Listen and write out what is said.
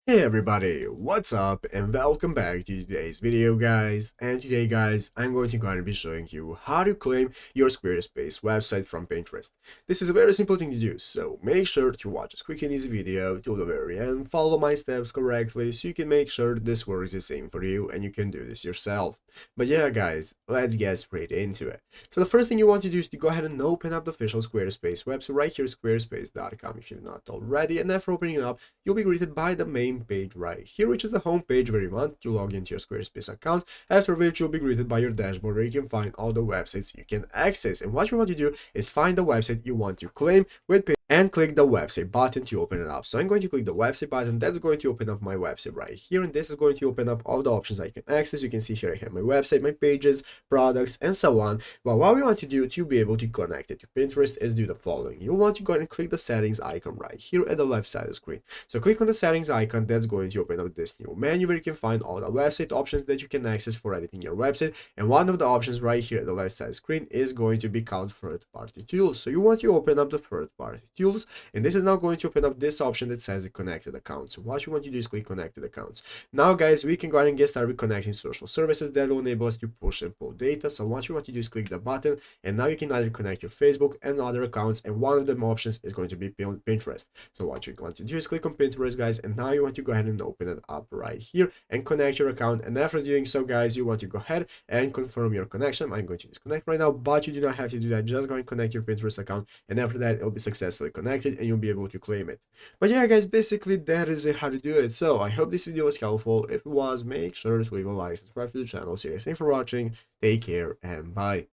Hey everybody, what's up and welcome back to today's video guys. And today guys, I'm going to be showing you how to claim your Squarespace website from Pinterest. This is a very simple thing to do, so make sure to watch this quick and easy video till the very end, follow my steps correctly so you can make sure this works the same for you and you can do this yourself. But yeah guys, let's get straight into it. So the first thing you want to do is to go ahead and open up the official Squarespace website right here, squarespace.com if you've not already, and after opening it up, you'll be greeted by the main page right here, which is the home page where you want to log into your Squarespace account, after which you'll be greeted by your dashboard where you can find all the websites you can access. And what you want to do is find the website you want to claim with Pinterest and click the website button to open it up. So I'm going to click the website button. That's going to open up my website right here, and this is going to open up all the options I can access. You can see here I have my website, my pages, products, and so on. But what we want to do to be able to connect it to Pinterest is do the following. You want to go ahead and click the settings icon right here at the left side of the screen. So click on the settings icon. That's going to open up this new menu where you can find all the website options that you can access for editing your website. And one of the options right here at the left side of the screen is going to be called third-party tools. So you want to open up the third-party tools, and this is now going to open up this option that says connected accounts. So what you want to do is click connected accounts. Now guys, we can go ahead and get started with connecting social services that will enable us to push and pull data. So what you want to do is click the button, and now you can either connect your Facebook and other accounts, and one of them options is going to be Pinterest. So what you want to do is click on Pinterest guys, and now you want to go ahead and open it up right here and connect your account. And after doing so guys, you want to go ahead and confirm your connection. I'm going to disconnect right now, but you do not have to do that. Just go and connect your Pinterest account, and after that it'll be successfully connected and you'll be able to claim it. But yeah guys, basically that is how to do it. So I hope this video was helpful. If it was, make sure to leave a like, subscribe to the channel. So yeah, thanks for watching, take care, and bye.